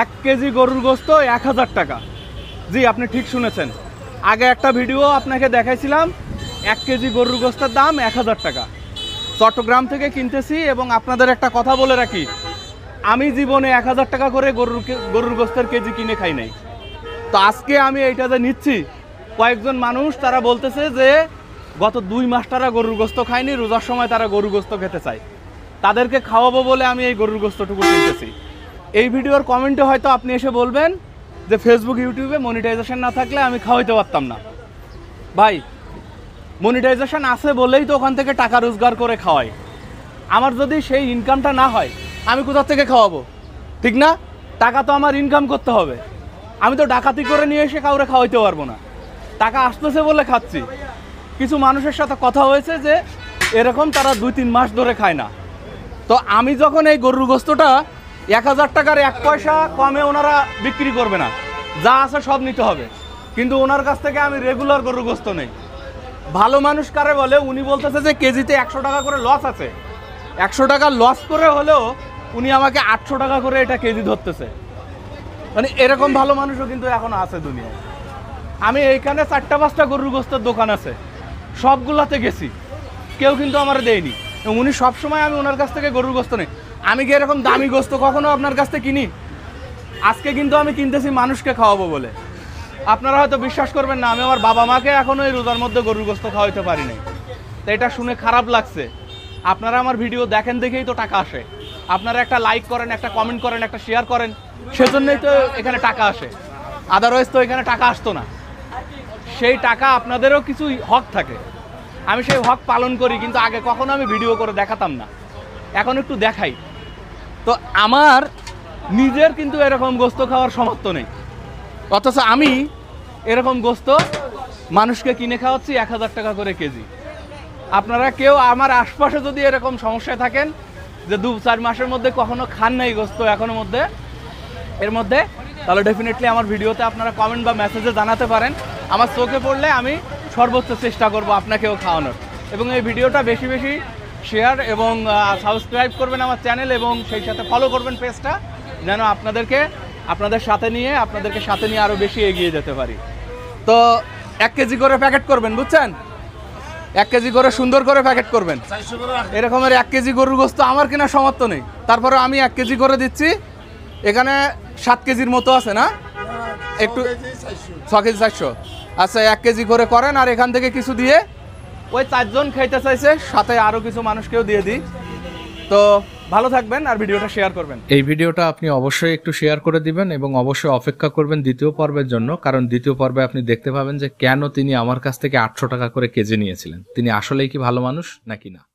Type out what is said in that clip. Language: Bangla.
1 কেজি গরুর গোস্ত 1000 টাকা। জি, আপনি ঠিক শুনেছেন। আগে একটা ভিডিও আপনাকে দেখাইছিলাম, 1 কেজি গরুর গোস্তের দাম 1000 টাকা। চট্টগ্রাম থেকে কিনতেছি এবং আপনাদের একটা কথা বলে রাখি, আমি জীবনে 1000 টাকা করে গরুর গোস্তের কেজি কিনে খাই নাই। তো আজকে আমি এইটাতে নিচ্ছি, কয়েকজন মানুষ তারা বলতেছে যে গত 2 মাস তারা গরুর গোস্ত খায়নি, রোজার সময় তারা গরুর গোস্ত খেতে চায়, তাদেরকে খাওয়াবো বলে আমি এই গরুর গোস্তটুকু কিনতেছি। এই ভিডিওর কমেন্টে হয়তো আপনি এসে বলবেন যে ফেসবুক ইউটিউবে মনিটাইজেশন না থাকলে আমি খাওয়াইতে পারতাম না। ভাই, মনিটাইজেশন আছে বলেই তো ওখান থেকে টাকা রোজগার করে খাওয়াই। আমার যদি সেই ইনকামটা না হয় আমি কোথা থেকে খাওয়াবো? ঠিক না? টাকা তো আমার ইনকাম করতে হবে। আমি তো ডাকাতি করে নিয়ে এসে কাউরে খাওয়াইতে পারবো না। টাকা আসতেছে বলে খাচ্ছি। কিছু মানুষের সাথে কথা হয়েছে যে এরকম তারা 2-3 মাস ধরে খায় না। তো আমি যখন এই গরুর গোস্তটা 1000 টাকার 1 পয়সা কমে ওনারা বিক্রি করবে না, যা আছে সব নিতে হবে, কিন্তু ওনার কাছ থেকে আমি রেগুলার গরুর গোস্ত নেই। ভালো মানুষ কারে বলে? উনি বলতেছে যে কেজিতে 100 টাকা করে লস আছে, 100 টাকা লস করে হলেও উনি আমাকে 800 টাকা করে এটা কেজি ধরতেছে। মানে এরকম ভালো মানুষও কিন্তু এখনো আছে দুনিয়ায়। আমি এইখানে 4-5টা গরুর গোস্তের দোকান আছে, সবগুলাতে গেছি, কেউ কিন্তু আমার দেয়নি। উনি সবসময় আমি ওনার কাছ থেকে গরুর গোস্ত নেই। আমি কি এরকম দামি গোস্ত কখনো আপনার কাছ থেকে কিনি? আজকে কিন্তু আমি কিনতেছি মানুষকে খাওয়াবো বলে। আপনারা হয়তো বিশ্বাস করবেন না, আমি আমার বাবা মাকে এখনো এই রোজার মধ্যে গরুর গোস্ত খাওয়াইতে পারি নাই। তো এটা শুনে খারাপ লাগছে। আপনারা আমার ভিডিও দেখেন দেখেই তো টাকা আসে। আপনারা একটা লাইক করেন, একটা কমেন্ট করেন, একটা শেয়ার করেন, সেজন্যই তো এখানে টাকা আসে। আদারওয়াইজ তো এখানে টাকা আসতো না। সেই টাকা আপনাদেরও কিছু হক থাকে, আমি সেই হক পালন করি, কিন্তু আগে কখনো আমি ভিডিও করে দেখাতাম না, এখন একটু দেখাই। তো আমার নিজের কিন্তু এরকম গোস্ত খাওয়ার সামর্থ্য নেই, অথচ আমি এরকম গোস্ত মানুষকে কিনে খাওয়াচ্ছি 1000 টাকা করে কেজি। আপনারা কেউ আমার আশপাশে যদি এরকম সমস্যায় থাকেন যে 2-4 মাসের মধ্যে কখনো খান নাই গোস্ত এর মধ্যে, তাহলে ডেফিনেটলি আমার ভিডিওতে আপনারা কমেন্ট বা মেসেজে জানাতে পারেন। আমার চোখে পড়লে আমি সর্বোচ্চ চেষ্টা করব আপনাকেও খাওয়ানোর। এবং এই ভিডিওটা বেশি বেশি শেয়ার এবং সাবস্ক্রাইব করবেন আমার চ্যানেল, এবং সেই সাথে ফলো করবেন পেজটা, যেন আপনাদের সাথে নিয়ে আরও বেশি এগিয়ে যেতে পারি। তো 1 কেজি করে প্যাকেট করবেন, বুঝছেন? 1 কেজি করে সুন্দর করে প্যাকেট করবেন। এরকমের 1 কেজি গরুর গোস্ত আমার কেনার সামর্থ্য নেই, তারপরে আমি 1 কেজি করে দিচ্ছি। এখানে 7 কেজির মতো আছে না? একটু 6 কেজি 400। আচ্ছা, 1 কেজি করে করেন, আর এখান থেকে কিছু দিয়ে ওই 4 জন খাইতে চাইছে, সাথে আরও কিছু মানুষকেও দিয়ে দিই। তো ভালো থাকবেন আর ভিডিওটা শেয়ার করবেন। এই ভিডিওটা আপনি অবশ্যই একটু শেয়ার করে দিবেন এবং অবশ্যই অপেক্ষা করবেন দ্বিতীয় পর্বের জন্য, কারণ দ্বিতীয় পর্বে আপনি দেখতে পাবেন যে কেন তিনি আমার কাছ থেকে 800 টাকা করে কেজি নিয়েছিলেন। তিনি আসলেই কি ভালো মানুষ নাকি না।